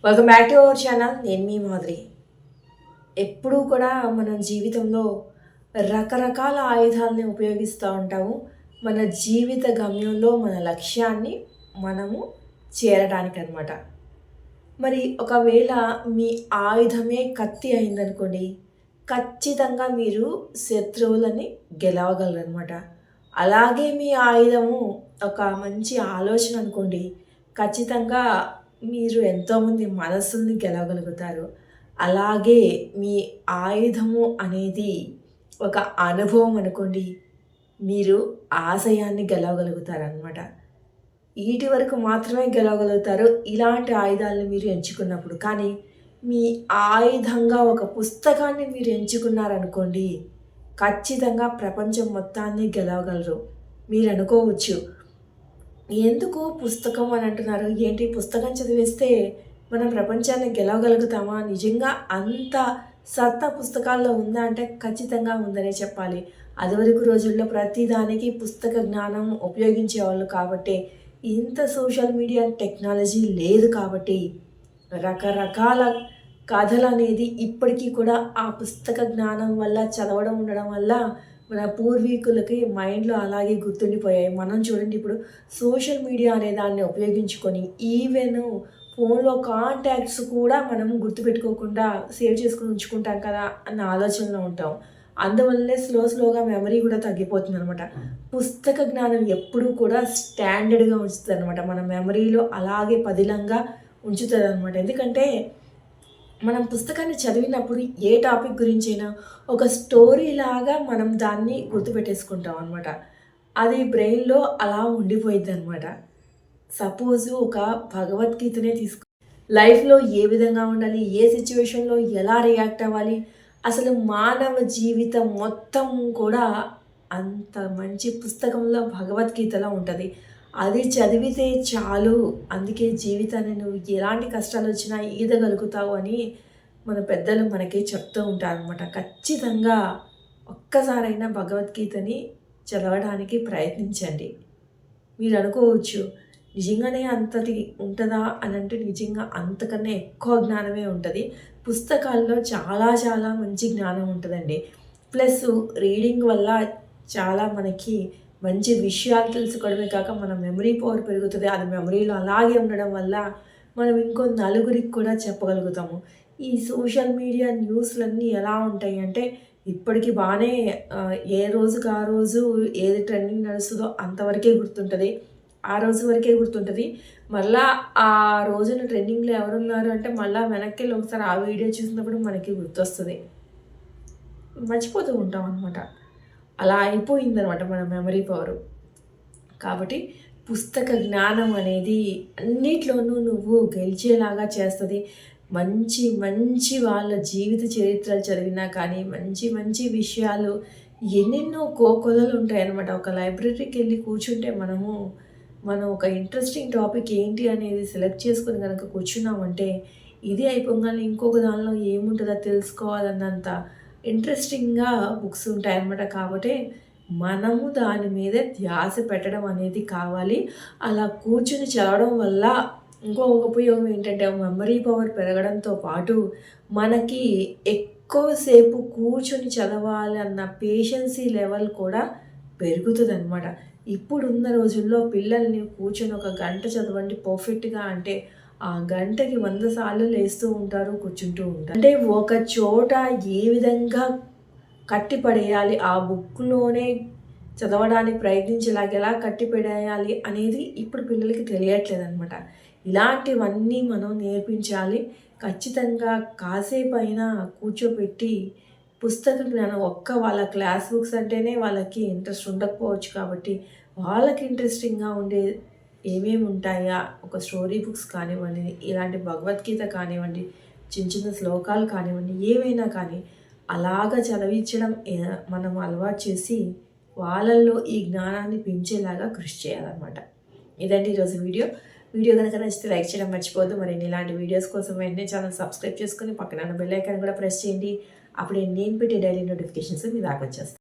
Welcome back to our channel. నేను మీ మాదిరి. ఎప్పుడూ కూడా మన జీవితంలో రకరకాల ఆయుధాలని ఉపయోగిస్తూ ఉంటాము. మన జీవిత గమ్యంలో మన లక్ష్యాన్ని మనము చేరడానికి అనమాట. మరి ఒకవేళ మీ ఆయుధమే కత్తి అయిందనుకోండి, ఖచ్చితంగా మీరు శత్రువులని గెలవగలరనమాట. అలాగే మీ ఆయుధము ఒక మంచి ఆలోచన అనుకోండి, ఖచ్చితంగా మీరు ఎంతోమంది మనసుల్ని గెలవగలుగుతారు. అలాగే మీ ఆయుధము అనేది ఒక అనుభవం అనుకోండి, మీరు ఆశయాన్ని గెలవగలుగుతారనమాట. వీటి వరకు మాత్రమే గెలవగలుగుతారు ఇలాంటి ఆయుధాలను మీరు ఎంచుకున్నప్పుడు. కానీ మీ ఆయుధంగా ఒక పుస్తకాన్ని మీరు ఎంచుకున్నారనుకోండి, ఖచ్చితంగా ప్రపంచం మొత్తాన్ని గెలవగలరు. మీరు అనుకోవచ్చు, ఎందుకు పుస్తకం అని అంటున్నారు, ఏంటి పుస్తకం చదివేస్తే మనం ప్రపంచాన్ని గెలవగలుగుతామా? నిజంగా అంత సత్తా పుస్తకాల్లో ఉందా అంటే ఖచ్చితంగా ఉందనే చెప్పాలి. అదివరకు రోజుల్లో ప్రతిదానికి పుస్తక జ్ఞానం ఉపయోగించేవాళ్ళు కాబట్టి, ఇంత సోషల్ మీడియా టెక్నాలజీ లేదు కాబట్టి రకరకాల కథలు అనేది ఇప్పటికీ కూడా ఆ పుస్తక జ్ఞానం వల్ల చదవడం ఉండడం వల్ల మన పూర్వీకులకి మైండ్లో అలాగే గుర్తుండిపోయాయి. మనం చూడండి, ఇప్పుడు సోషల్ మీడియా అనే దాన్ని ఉపయోగించుకొని ఈవెన్ ఫోన్లో కాంటాక్ట్స్ కూడా మనం గుర్తుపెట్టుకోకుండా సేవ్ చేసుకుని ఉంచుకుంటాం కదా అన్న ఆలోచనలో ఉంటాం. అందువల్లనే స్లోగా మెమరీ కూడా తగ్గిపోతుంది అనమాట. పుస్తక జ్ఞానం ఎప్పుడూ కూడా స్టాండర్డ్గా ఉంచుతుంది అనమాట. మన మెమరీలో అలాగే పదిలంగా ఉంచుతుంది అనమాట. ఎందుకంటే మనం పుస్తకాన్ని చదివినప్పుడు ఏ టాపిక్ గురించైనా ఒక స్టోరీ లాగా మనం దాన్ని గుర్తుపెట్టేసుకుంటాం అనమాట. అది బ్రెయిన్లో అలా ఉండిపోయింది అనమాట. సపోజు ఒక భగవద్గీతనే లైఫ్లో ఏ విధంగా ఉండాలి, ఏ సిచ్యువేషన్లో ఎలా రియాక్ట్ అవ్వాలి, అసలు మానవ జీవితం మొత్తం కూడా అంత మంచి పుస్తకంలో భగవద్గీతలో ఉంటుంది. అది చదివితే చాలు, అందుకే జీవితాన్ని నువ్వు ఎలాంటి కష్టాలు వచ్చినా ఈదగలుగుతావు అని మన పెద్దలు మనకి చెప్తూ ఉంటారనమాట. ఖచ్చితంగా ఒక్కసారైనా భగవద్గీతని చదవడానికి ప్రయత్నించండి. మీరు అనుకోవచ్చు, నిజంగానే అంతటి ఉంటుందా అని అంటే నిజంగా అంతకన్నా ఎక్కువ జ్ఞానమే ఉంటుంది. పుస్తకాల్లో చాలా చాలా మంచి జ్ఞానం ఉంటుందండి. ప్లస్ రీడింగ్ వల్ల చాలా మనకి మంచి విషయాలు తెలుసుకోవడమే కాక మన మెమరీ పవర్ పెరుగుతుంది. అది మెమరీలో అలాగే ఉండడం వల్ల మనం ఇంకో నలుగురికి కూడా చెప్పగలుగుతాము. ఈ సోషల్ మీడియా న్యూస్లన్నీ ఎలా ఉంటాయి అంటే ఇప్పటికీ బాగానే ఏ రోజుకి ఆ రోజు ఏది ట్రెండింగ్ నడుస్తుందో అంతవరకే గుర్తుంటుంది, ఆ రోజు వరకే గుర్తుంటుంది. మళ్ళీ ఆ రోజున ట్రెండింగ్లో ఎవరున్నారు అంటే మళ్ళీ వెనక్కి వెళ్ళి ఒకసారి ఆ వీడియో చూసినప్పుడు మనకి గుర్తొస్తుంది, మర్చిపోతూ ఉంటాం అనమాట. అలా అయిపోయిందనమాట మన మెమరీ పవరు. కాబట్టి పుస్తక జ్ఞానం అనేది అన్నిట్లోనూ నువ్వు గెలిచేలాగా చేస్తుంది. మంచి మంచి వాళ్ళ జీవిత చరిత్రలు చదివినా కానీ మంచి మంచి విషయాలు ఎన్నెన్నో కోకొలలు ఉంటాయన్నమాట. ఒక లైబ్రరీకి వెళ్ళి కూర్చుంటే మనం ఒక ఇంట్రెస్టింగ్ టాపిక్ ఏంటి అనేది సెలెక్ట్ చేసుకొని కనుక కూర్చున్నామంటే ఇది అయిపోగానే ఇంకొక దానిలో ఏముంటుందో తెలుసుకోవాలన్నంత ఇంట్రెస్టింగ్గా బుక్స్ ఉంటాయన్నమాట. కాబట్టి మనము దాని మీద ధ్యాస పెట్టడం అనేది కావాలి. అలా కూర్చుని చదవడం వల్ల ఇంకో ఉపయోగం ఏంటంటే మెమరీ పవర్ పెరగడంతో పాటు మనకి ఎక్కువసేపు కూర్చొని చదవాలి అన్న పేషెన్సీ లెవెల్ కూడా పెరుగుతుంది అనమాట. ఇప్పుడున్న రోజుల్లో పిల్లల్ని కూర్చొని ఒక గంట చదవండి పర్ఫెక్ట్గా అంటే ఆ గంటకి 100 సార్లు లేస్తూ ఉంటారు, కూర్చుంటూ ఉంటారు. అంటే ఒక చోట ఏ విధంగా కట్టిపడేయాలి, ఆ బుక్లోనే చదవడానికి ప్రయత్నించేలాగా ఎలా కట్టిపడేయాలి అనేది ఇప్పుడు పిల్లలకి తెలియట్లేదు అనమాట. ఇలాంటివన్నీ మనం నేర్పించాలి. ఖచ్చితంగా కాసేపు అయినా కూర్చోపెట్టి పుస్తక జ్ఞానం వాళ్ళ క్లాస్ బుక్స్ అంటేనే వాళ్ళకి ఇంట్రెస్ట్ ఉండకపోవచ్చు. కాబట్టి వాళ్ళకి ఇంట్రెస్టింగ్గా ఉండే ఏమేమి ఉంటాయా, ఒక స్టోరీ బుక్స్ కానివ్వండి, ఇలాంటి భగవద్గీత కానివ్వండి, చిన్న చిన్న శ్లోకాలు కానివ్వండి, ఏవైనా కానీ అలాగా చదివించడం మనం అలవాటు చేసి వాళ్ళల్లో ఈ జ్ఞానాన్ని పెంచేలాగా కృషి చేయాలన్నమాట. ఇదండి ఈరోజు వీడియో కనుక నచ్చితే లైక్ చేయడం మర్చిపోవద్దు. మరి ఇలాంటి వీడియోస్ కోసం వెంటనే ఛానల్ సబ్స్క్రైబ్ చేసుకొని పక్కన బెల్ ఐకాన్ కూడా ప్రెస్ చేయండి. అప్పుడే నేను పెట్టే డైలీ నోటిఫికేషన్స్ మీ దాకా వచ్చేస్తాయి.